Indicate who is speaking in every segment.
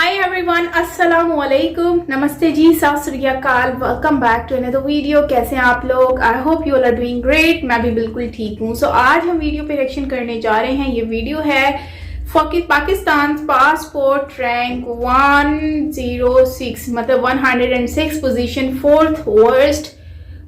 Speaker 1: Hi everyone, अस्सलामु अलैकुम, नमस्ते जी, Sat Shri Akal, welcome back to another video. कैसे हैं आप लोग? I hope you all are doing great. मैं भी बिल्कुल ठीक हूँ। सो आज हम वीडियो पे रिएक्शन करने जा रहे हैं। ये वीडियो है पाकिस्तान पासपोर्ट रैंक 106 मतलब 106 position, fourth worst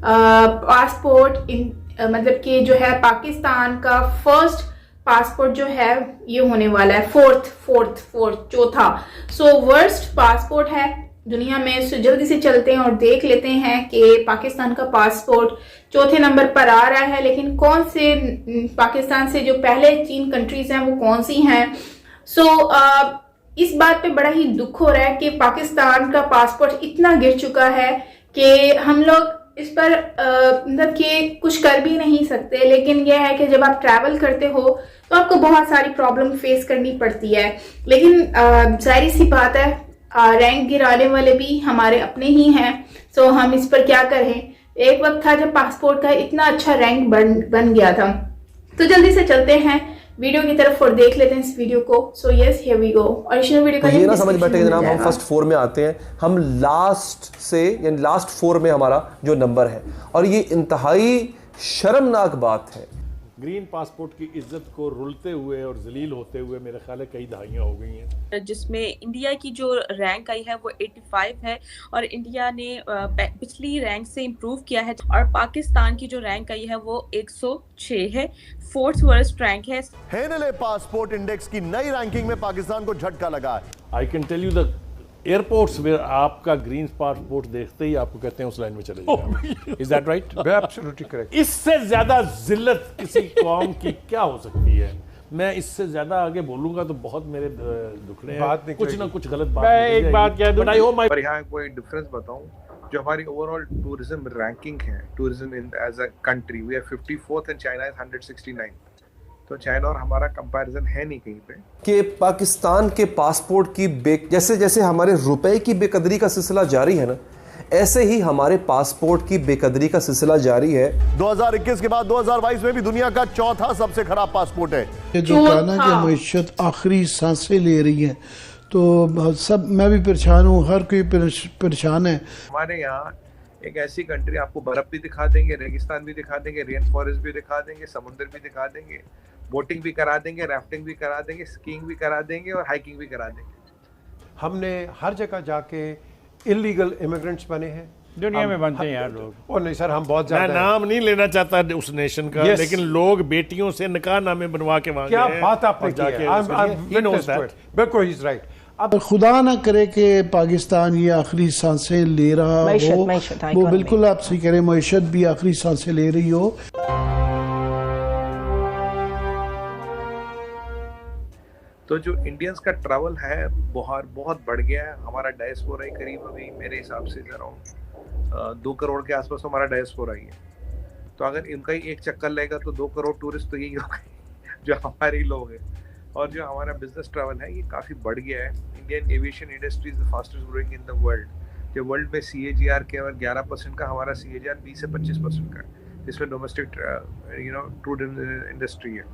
Speaker 1: passport in मतलब कि जो है पाकिस्तान का फर्स्ट पासपोर्ट जो है ये होने वाला है फोर्थ चौथा। सो वर्स्ट पासपोर्ट है दुनिया में। सो जल्दी से चलते हैं और देख लेते हैं कि पाकिस्तान का पासपोर्ट चौथे नंबर पर आ रहा है, लेकिन कौन से पाकिस्तान से जो पहले 3 कंट्रीज हैं वो कौन सी हैं। सो इस बात पे बड़ा ही दुख हो रहा है कि पाकिस्तान का पासपोर्ट इतना गिर चुका है कि हम लोग इस पर मतलब कि कुछ कर भी नहीं सकते। लेकिन यह है कि जब आप ट्रैवल करते हो तो आपको बहुत सारी प्रॉब्लम फेस करनी पड़ती है। लेकिन जाहिर सी बात है रैंक गिराने वाले भी हमारे अपने ही हैं। सो हम इस पर क्या करें। एक वक्त था जब पासपोर्ट का इतना अच्छा रैंक बन गया था। तो जल्दी से चलते हैं वीडियो की तरफ और देख लेते हैं इस वीडियो को। So yes here we go. Original video का
Speaker 2: ये ना समझ बैठे कि जनाब हम फर्स्ट 4 में आते हैं, हम लास्ट से यानी लास्ट 4 में हमारा जो नंबर है, और ये इंतहाई शर्मनाक बात है।
Speaker 3: ग्रीन पासपोर्ट की इज्जत को रुलते हुए और जलील होते हुए मेरे ख्याल है कई दहाइयाँ हो गई हैं,
Speaker 4: जिसमें इंडिया की जो रैंक आई है वो 85 है और इंडिया ने पिछली रैंक से इम्प्रूव किया है। और पाकिस्तान की जो रैंक आई है वो 106 है, फोर्थ वर्स्ट रैंक है।
Speaker 5: हेनले पासपोर्ट इंडेक्स की नई रैंकिंग में पाकिस्तान को झटका लगा है।
Speaker 3: I can tell you the airports में आपका ग्रीन पासपोर्ट देखते ही आपको कहते हैं उस लाइन में चले जाइए। Is that right?
Speaker 6: Absolutely correct.
Speaker 3: इससे ज्यादा जिल्लत किसी कौम की क्या हो सकती है? मैं इससे ज्यादा आगे बोलूंगा तो बहुत मेरे दुखड़े हैं, कुछ ना कुछ गलत बात।
Speaker 6: मैं एक बात कह दूं,
Speaker 3: बट आई होप माय
Speaker 7: पर यहाँ कोई डिफरेंस बताऊं, जो हमारी ओवरऑल टूरिज्म रैंकिंग है, tourism in as a country we are 54th and China is 169। तो चाइना और हमारा कंपैरिजन है नहीं कहीं पे
Speaker 2: कि पाकिस्तान के पासपोर्ट की जैसे जैसे हमारे रुपए की बेकदरी का सिलसिला जारी है ना, ऐसे ही हमारे पासपोर्ट की बेकदरी का सिलसिला जारी है।
Speaker 5: 2021 के बाद 2022 में भी दुनिया का चौथा सबसे खराब पासपोर्ट है।
Speaker 8: ये जो कहना कि मईशत आखिरी सांसें ले रही है, तो सब मैं भी परेशान हूँ, हर कोई परेशान है।
Speaker 7: हमारे यहाँ एक ऐसी कंट्री, आपको बर्फ भी दिखा देंगे, रेगिस्तान भी दिखा देंगे, रेन फॉरेस्ट भी दिखा देंगे, समुद्र भी दिखा देंगे, बोटिंग भी करा देंगे, राफ्टिंग भी करा देंगे, स्कीइंग भी करा देंगे और हाइकिंग भी करा देंगे।
Speaker 6: हमने हर जगह जाके इलीगल इमिग्रेंट्स बने हैं।
Speaker 9: दुनिया में बनते हैं यार लोग।
Speaker 6: और नहीं सर, हम बहुत
Speaker 3: मैं
Speaker 6: ज्यादा
Speaker 3: नाम नहीं लेना चाहता उस नेशन का,
Speaker 6: Yes.
Speaker 3: लेकिन लोग बेटियों से निकाह नामे बनवा के वहां
Speaker 6: क्या
Speaker 3: गए
Speaker 6: बात आपने
Speaker 3: और
Speaker 6: की है।
Speaker 3: जाके he knows that.
Speaker 6: बिल्कुल ही राइट।
Speaker 8: अब खुदा ना करे कि पाकिस्तान ये आखिरी सांसें ले रहा हो, वो बिल्कुल आप सही करें, मईशत भी आखिरी सांसें ले रही हो।
Speaker 7: तो जो इंडियंस का ट्रैवल है बहुत बढ़ गया है। हमारा डायस्पोरा ही करीब अभी मेरे हिसाब से अराउंड 2 करोड़ के आसपास हमारा डायस्पोरा ही है। तो अगर इनका ही एक चक्कर लगेगा तो 2 करोड़ टूरिस्ट तो यही हो गए जो हमारे लोग हैं। और जो हमारा बिजनेस ट्रैवल है ये काफ़ी बढ़ गया है। Indian aviation industry is the fastest growing in the world. जो वर्ल्ड में CAGR केवल 11% का, हमारा CAGR 20 से 25% का है, जिसमें डोमेस्टिक टूर इंडस्ट्री है,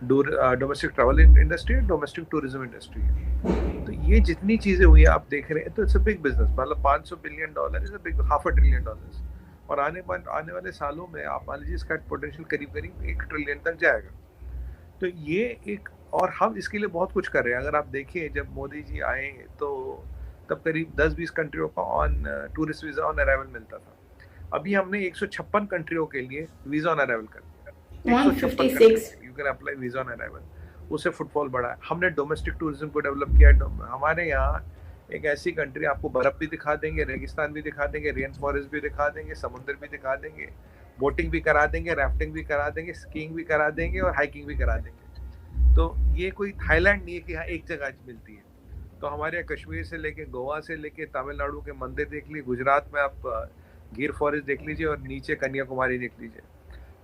Speaker 7: डोमेस्टिक ट्रैवल इंडस्ट्री है, डोमेस्टिक टूरिज्म इंडस्ट्री है। तो ये जितनी चीज़ें हुई आप देख रहे हैं, तो इट्स अ बिग बिजनेस। मतलब $500 billion is a big, $500 billion. और आने वाले सालों में आप मान लीजिए इसका पोटेंशियल करीब 1 ट्रिलियन तक जाएगा। तो ये एक, और हम इसके लिए बहुत कुछ कर रहे हैं। अगर आप देखिए, जब मोदी जी आए तो तब करीब 10-20 कंट्रियों का on tourist visa on arrival मिलता था। अभी हमने 156 कंट्रियों के लिए वीज़ा ऑन अराइवल कर दिया।
Speaker 1: 156
Speaker 7: you can apply visa on arrival. उससे फुटफॉल बढ़ा है। हमने डोमेस्टिक टूरिज्म को डेवलप किया है। हमारे यहाँ एक ऐसी कंट्री, आपको बर्फ भी दिखा देंगे, रेगिस्तान भी दिखा देंगे, रेन फॉरेस्ट भी दिखा देंगे, समुद्र भी दिखा देंगे, बोटिंग भी करा देंगे, राफ्टिंग भी करा देंगे, स्कीइंग भी करा देंगे और हाइकिंग भी करा देंगे। तो ये कोई थाईलैंड नहीं है कि हाँ एक जगह मिलती है। तो हमारे यहाँ कश्मीर से लेके, गोवा से लेके, तमिलनाडु के मंदिर देख लीजिए, गुजरात में आप गिर फॉरेस्ट देख लीजिए और नीचे कन्याकुमारी देख लीजिए।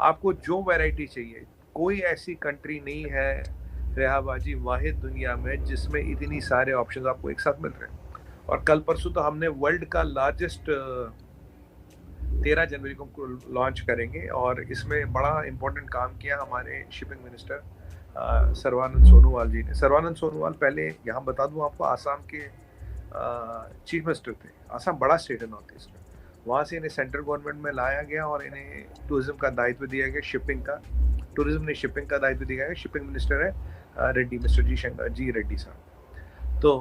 Speaker 7: आपको जो वैरायटी चाहिए, कोई ऐसी कंट्री नहीं है रेहाबाजी वाहिद दुनिया में जिसमें इतनी सारे ऑप्शंस आपको एक साथ मिल रहे हैं। और कल परसों तो हमने वर्ल्ड का लार्जेस्ट 13 जनवरी को लॉन्च करेंगे, और इसमें बड़ा इंपॉर्टेंट काम किया हमारे शिपिंग मिनिस्टर सर्बानंद सोनोवाल जी ने। सर्बानंद सोनोवाल पहले यहाँ बता दूं आपको, आसाम के चीफ मिनिस्टर थे। आसाम बड़ा स्टेट है नॉर्थ ईस्ट में, वहाँ से इन्हें सेंट्रल गवर्नमेंट में लाया गया और इन्हें टूरिज्म का दायित्व दिया गया, शिपिंग का, टूरिज्म ने शिपिंग का दायित्व दिया गया। शिपिंग मिनिस्टर है रेड्डी, मिस्टर जी रेड्डी साहब। तो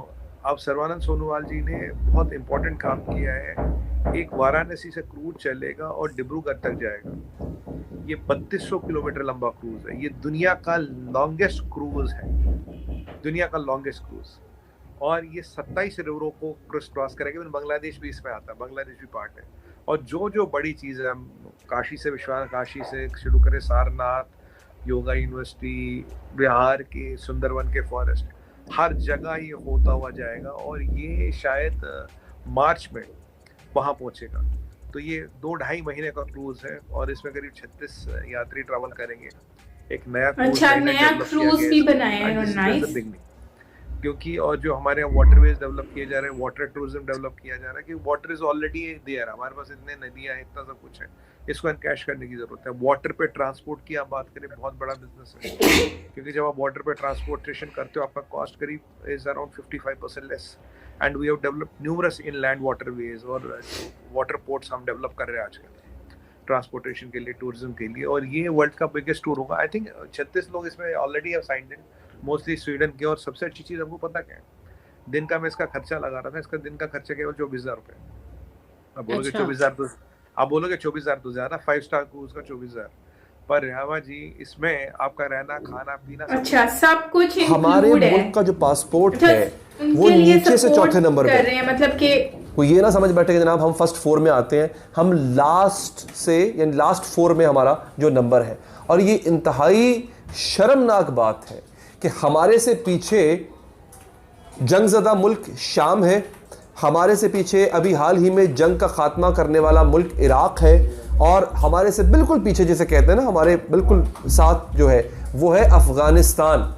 Speaker 7: अब सर्बानंद सोनोवाल जी ने बहुत इम्पोर्टेंट काम किया है। एक वाराणसी से क्रूज चलेगा और डिब्रूगढ़ तक जाएगा। ये 3200 किलोमीटर लंबा क्रूज है। ये दुनिया का लॉन्गेस्ट क्रूज है, दुनिया का लॉन्गेस्ट क्रूज। और ये 27 रिवरों को क्रॉस करेगा। बांग्लादेश भी इसमें आता है, बांग्लादेश भी पार्ट है। और जो बड़ी चीज़ है, काशी से विश्वनाथ, काशी से शुरू करें सारनाथ, योगा यूनिवर्सिटी, बिहार के सुंदरवन के फॉरेस्ट, हर जगह ये होता हुआ जाएगा और ये शायद मार्च में वहाँ पहुँचेगा। तो ये 2-2.5 महीने का क्रूज है और इसमें करीब 36 यात्री ट्रैवल करेंगे। एक नया
Speaker 1: नया क्रूज भी बनाया है, नाइस।
Speaker 7: क्योंकि और जो हमारे यहाँ वाटरवेज डेवलप किए जा रहे हैं, वाटर टूरिज्म डेवलप किया जा रहा है, कि वाटर इज ऑलरेडी देयर, हमारे पास इतने नदियाँ हैं, इतना सब कुछ है, इसको एनकैश करने की जरूरत है। वाटर पे ट्रांसपोर्ट की आप बात करें, बहुत बड़ा बिजनेस है, क्योंकि जब आप वाटर पे ट्रांसपोर्टेशन करते हो आपका कॉस्ट करीब is around 55% less. And we have developed numerous inland waterways और वाटर पोर्ट्स हम डेवलप कर रहे हैं आजकल ट्रांसपोर्टेशन के लिए, टूरिज्म के लिए। और ये वर्ल्ड का बिगेस्ट टूर होगा। आई थिंक 36 लोग इसमें already have signed in, mostly Sweden के। और सबसे अच्छी चीज़ हमको पता क्या है, दिन का मैं इसका खर्चा लगा रहा था, इसका दिन का खर्चा केवल 24,000 रुपये। अब बोलोगे 24,000 तो आप बोलोगे 24,000 तो ज़्यादा, 5 स्टार क्रूज का 24,000। पर रामा जी इसमें आपका रहना, खाना, पीना,
Speaker 1: अच्छा सब कुछ
Speaker 2: हमारे मुल्क का जो पासपोर्ट है वो नीचे से चौथे नंबर पे है।
Speaker 1: मतलब कि
Speaker 2: कोई ये ना समझ बैठे कि जनाब हम फर्स्ट 4 में आते हैं, हम लास्ट से यानी लास्ट 4 में हमारा जो नंबर है। और ये इंतहाई शर्मनाक बात है कि हमारे से पीछे जंगज़दा मुल्क शाम है, हमारे से पीछे अभी हाल ही में जंग का खात्मा करने वाला मुल्क इराक है, और हमारे से बिल्कुल पीछे जिसे कहते हैं ना, हमारे बिल्कुल साथ जो है वो है अफगानिस्तान।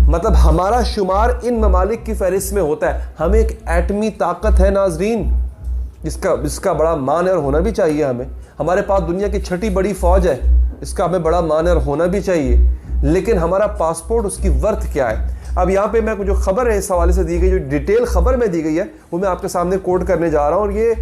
Speaker 2: मतलब हमारा शुमार इन ममालिक की फहरिस्त में होता है। हम एक एटमी ताकत है नाजरीन, जिसका बड़ा मान और होना भी चाहिए हमें। हमारे पास दुनिया की 6ठी बड़ी फौज है, इसका हमें बड़ा मान और होना भी चाहिए। लेकिन हमारा पासपोर्ट, उसकी वर्थ क्या है? अब यहाँ पे मैं जो खबर है इस हवाले से दी गई, जो डिटेल खबर में दी गई है, वो मैं आपके सामने कोट करने जा रहा हूँ। और ये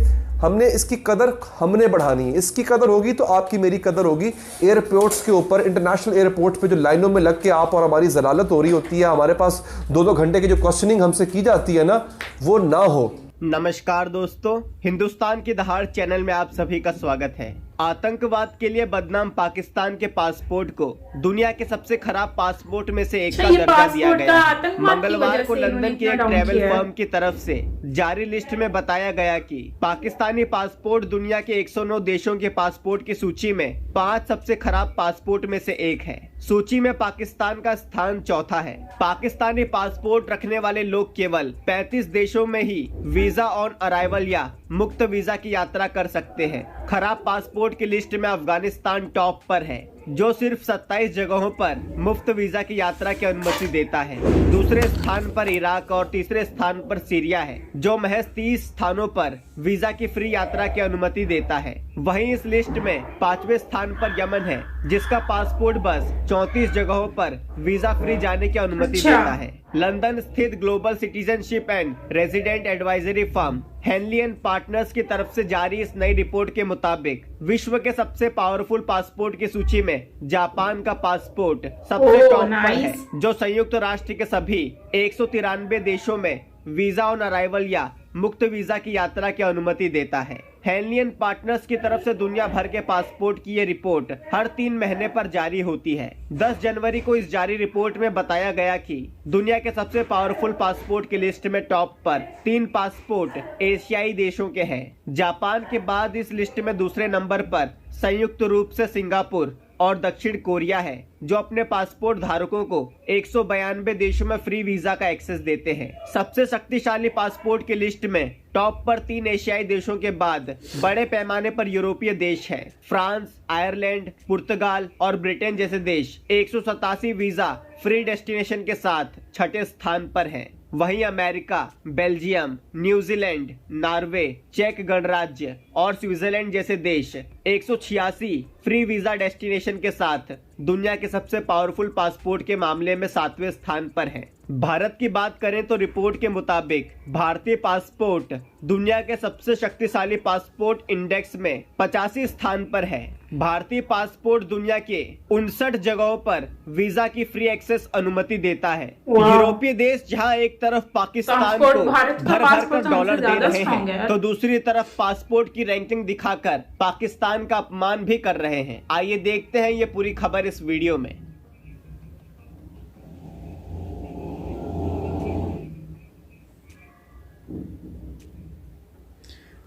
Speaker 2: हमने इसकी कदर हमने बढ़ानी है। इसकी कदर होगी तो आपकी मेरी कदर होगी। एयरपोर्ट्स के ऊपर, इंटरनेशनल एयरपोर्ट पे जो लाइनों में लग के आप और हमारी जलालत हो रही होती है, हमारे पास 2-2 घंटे की जो क्वेश्चनिंग हमसे की जाती है ना, वो ना हो।
Speaker 10: नमस्कार दोस्तों, हिंदुस्तान की दहाड़ चैनल में आप सभी का स्वागत है। आतंकवाद के लिए बदनाम पाकिस्तान के पासपोर्ट को दुनिया के सबसे खराब पासपोर्ट में से एक का दर्जा दिया गया। मंगलवार को लंदन की एक ट्रैवल फर्म की तरफ से जारी लिस्ट में बताया गया कि पाकिस्तानी पासपोर्ट दुनिया के 109 देशों के पासपोर्ट की सूची में 5 सबसे खराब पासपोर्ट में से एक है। सूची में पाकिस्तान का स्थान 4था है। पाकिस्तानी पासपोर्ट रखने वाले लोग केवल 35 देशों में ही वीजा ऑन अराइवल या मुक्त वीजा की यात्रा कर सकते हैं। खराब पासपोर्ट की लिस्ट में अफगानिस्तान टॉप पर है, जो सिर्फ 27 जगहों पर मुफ्त वीजा की यात्रा की अनुमति देता है। दूसरे स्थान पर इराक और तीसरे स्थान पर सीरिया है, जो महज 30 स्थानों पर वीजा की फ्री यात्रा की अनुमति देता है। वहीं इस लिस्ट में 5वें स्थान पर यमन है, जिसका पासपोर्ट बस 34 जगहों पर वीजा फ्री जाने की अनुमति देता है। लंदन स्थित global citizenship and resident advisory firm Henley and partners की तरफ से जारी इस नई रिपोर्ट के मुताबिक विश्व के सबसे पावरफुल पासपोर्ट की सूची में जापान का पासपोर्ट सबसे टॉप पर है, जो संयुक्त राष्ट्र के सभी 193 देशों में वीजा ऑन अराइवल या मुक्त वीजा की यात्रा की अनुमति देता है। हेनली एंड पार्टनर्स की तरफ से दुनिया भर के पासपोर्ट की ये रिपोर्ट हर 3 महीने पर जारी होती है। 10 जनवरी को इस जारी रिपोर्ट में बताया गया कि दुनिया के सबसे पावरफुल पासपोर्ट की लिस्ट में टॉप पर 3 पासपोर्ट एशियाई देशों के हैं। जापान के बाद इस लिस्ट में दूसरे नंबर पर संयुक्त रूप से सिंगापुर और दक्षिण कोरिया है, जो अपने पासपोर्ट धारकों को 192 देशों में फ्री वीजा का एक्सेस देते हैं। सबसे शक्तिशाली पासपोर्ट की लिस्ट में टॉप पर 3 एशियाई देशों के बाद बड़े पैमाने पर यूरोपीय देश हैं। फ्रांस, आयरलैंड, पुर्तगाल और ब्रिटेन जैसे देश 187 वीजा फ्री डेस्टिनेशन के साथ 6ठे स्थान पर हैं। वहीं अमेरिका, बेल्जियम, न्यूजीलैंड, नॉर्वे, चेक गणराज्य और स्विट्जरलैंड जैसे देश 186 फ्री वीजा डेस्टिनेशन के साथ दुनिया के सबसे पावरफुल पासपोर्ट के मामले में 7वें स्थान पर हैं। भारत की बात करें तो रिपोर्ट के मुताबिक भारतीय पासपोर्ट दुनिया के सबसे शक्तिशाली पासपोर्ट इंडेक्स में 85 स्थान पर है। भारतीय पासपोर्ट दुनिया के 59 जगहों पर वीजा की फ्री एक्सेस अनुमति देता है। यूरोपीय देश जहां एक तरफ पाकिस्तान को भर भर कर डॉलर दे रहे हैं, तो दूसरी तरफ पासपोर्ट की रैंकिंग दिखाकर पाकिस्तान का अपमान भी कर रहे हैं। आइए देखते हैं ये पूरी खबर इस वीडियो में।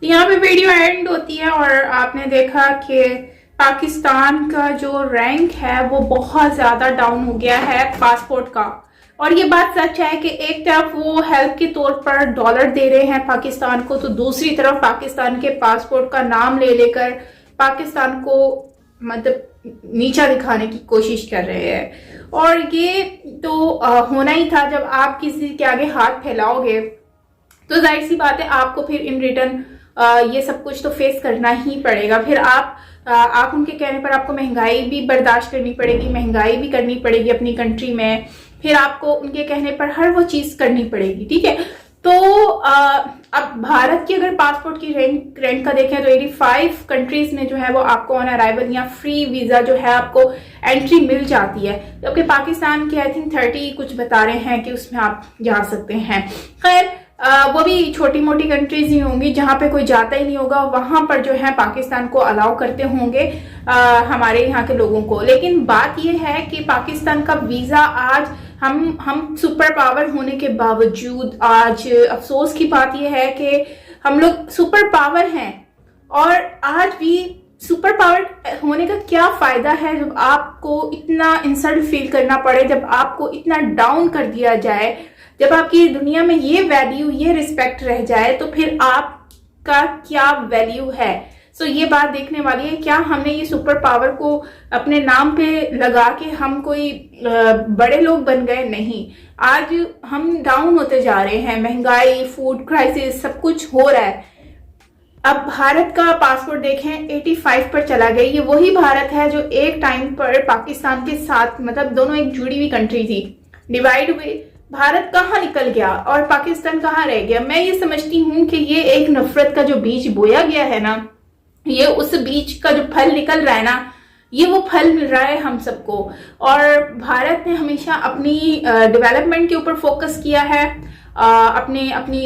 Speaker 1: यहाँ पे वीडियो एंड होती है और आपने देखा कि पाकिस्तान का जो रैंक है वो बहुत ज़्यादा डाउन हो गया है पासपोर्ट का। और ये बात सच है कि एक तरफ वो हेल्प के तौर पर डॉलर दे रहे हैं पाकिस्तान को, तो दूसरी तरफ पाकिस्तान के पासपोर्ट का नाम ले लेकर पाकिस्तान को मतलब नीचा दिखाने की कोशिश कर रहे हैं। और ये तो होना ही था। जब आप किसी के आगे हाथ फैलाओगे तो जाहिर सी बात है आपको फिर इन रिटर्न ये सब कुछ तो फेस करना ही पड़ेगा। फिर आप उनके कहने पर आपको महंगाई भी बर्दाश्त करनी पड़ेगी, महंगाई भी करनी पड़ेगी अपनी कंट्री में, फिर आपको उनके कहने पर हर वो चीज़ करनी पड़ेगी। ठीक है, तो अब भारत की अगर पासपोर्ट की रैंक का देखें तो 85 कंट्रीज में जो है वो आपको ऑन अराइवल या फ्री वीज़ा जो है आपको एंट्री मिल जाती है, जबकि पाकिस्तान के आई थिंक 30 कुछ बता रहे हैं कि उसमें आप जा सकते हैं। खैर वो भी छोटी मोटी कंट्रीज ही होंगी जहाँ पे कोई जाता ही नहीं होगा, वहां पर जो है पाकिस्तान को अलाउ करते होंगे हमारे यहाँ के लोगों को। लेकिन बात यह है कि पाकिस्तान का वीज़ा आज हम सुपर पावर होने के बावजूद, आज अफसोस की बात यह है कि हम लोग सुपर पावर हैं और आज भी सुपर पावर होने का क्या फायदा है जब आपको इतना इंसल्ट फील करना पड़े, जब आपको इतना डाउन कर दिया जाए, जब आपकी दुनिया में ये वैल्यू, ये रिस्पेक्ट रह जाए, तो फिर आपका क्या वैल्यू है। सो ये बात देखने वाली है, क्या हमने ये सुपर पावर को अपने नाम पे लगा के हम कोई बड़े लोग बन गए? नहीं, आज हम डाउन होते जा रहे हैं, महंगाई, फूड क्राइसिस, सब कुछ हो रहा है। अब भारत का पासपोर्ट देखें 85 पर चला गया। ये वही भारत है जो एक टाइम पर पाकिस्तान के साथ, मतलब दोनों एक जुड़ी हुई कंट्री थी, डिवाइड हुए। भारत कहाँ निकल गया और पाकिस्तान कहाँ रह गया? मैं ये समझती हूँ कि ये एक नफरत का जो बीज बोया गया है ना, ये उस बीज का जो फल निकल रहा है ना, ये वो फल मिल रहा है हम सबको। और भारत ने हमेशा अपनी डेवलपमेंट के ऊपर फोकस किया है, अपनी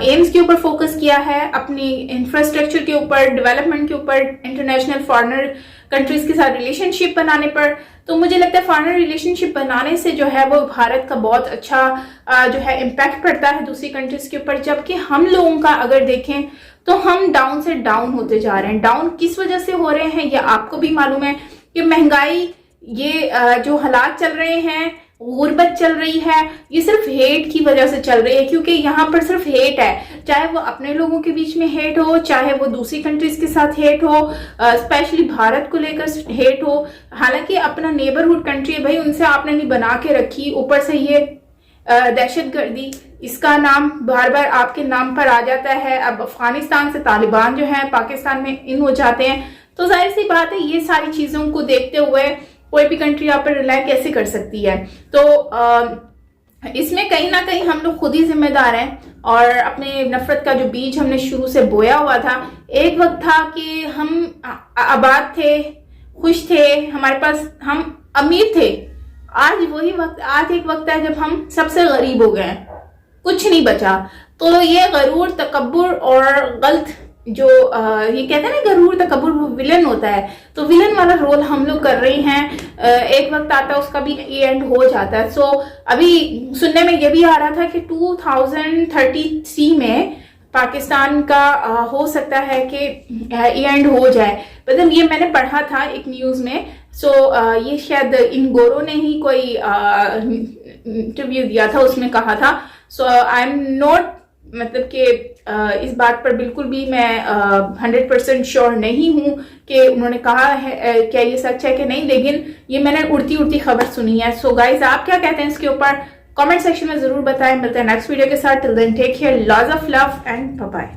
Speaker 1: एम्स के ऊपर फोकस किया है, अपनी इंफ्रास्ट्रक्चर के ऊपर, डेवलपमेंट के ऊपर, इंटरनेशनल फॉरेनर कंट्रीज के साथ रिलेशनशिप बनाने पर। तो मुझे लगता है फॉरेनर रिलेशनशिप बनाने से जो है वो भारत का बहुत अच्छा जो है इम्पैक्ट पड़ता है दूसरी कंट्रीज के ऊपर। जबकि हम लोगों का अगर देखें तो हम डाउन से डाउन होते जा रहे हैं। डाउन किस वजह से हो रहे हैं ये आपको भी मालूम है कि महंगाई, ये जो हालात चल रहे हैं, गुर्बत चल रही है, ये सिर्फ हेट की वजह से चल रही है, क्योंकि यहाँ पर सिर्फ हेट है। चाहे वो अपने लोगों के बीच में हेट हो, चाहे वो दूसरी कंट्रीज के साथ हेट हो, स्पेशली भारत को लेकर हेट हो। हालांकि अपना नेबरहुड कंट्री है भाई, उनसे आपने नहीं बना के रखी, ऊपर से ये दहशतगर्दी, इसका नाम बार बार आपके नाम पर आ जाता है। अब अफगानिस्तान से तालिबान जो है पाकिस्तान में इन हो जाते हैं, तो जाहिर सी बात है ये सारी चीजों को देखते हुए कोई भी कंट्री आप पर रिलाई कैसे कर सकती है। तो इसमें कहीं ना कहीं हम लोग खुद ही जिम्मेदार हैं और अपने नफरत का जो बीज हमने शुरू से बोया हुआ था। एक वक्त था कि हम आबाद थे, खुश थे, हमारे पास, हम अमीर थे। आज वही वक्त, आज एक वक्त है जब हम सबसे गरीब हो गए हैं, कुछ नहीं बचा। तो ये गरूर, तकब्बुर और गलत जो ये कहते हैं ना, गरूर तकब्बुर वो विलन होता है, तो विलन वाला रोल हम लोग कर रहे हैं। एक वक्त आता है उसका भी एंड हो जाता है। सो अभी सुनने में ये भी आ रहा था कि 2033 में पाकिस्तान का हो सकता है कि एंड हो जाए, मतलब ये मैंने पढ़ा था एक न्यूज़ में। सो ये शायद इन गोरों ने ही कोई इंटरव्यू दिया था, उसमें कहा था। सो आई एम नॉट, मतलब कि इस बात पर बिल्कुल भी मैं 100% श्योर नहीं हूं कि उन्होंने कहा है क्या ये सच है कि नहीं, लेकिन ये मैंने उड़ती उड़ती खबर सुनी है। सो गाइज, आप क्या कहते हैं इसके ऊपर? कमेंट सेक्शन में जरूर बताएं। मिलते हैं नेक्स्ट वीडियो के साथ। Till then take care, lots of love and bye bye.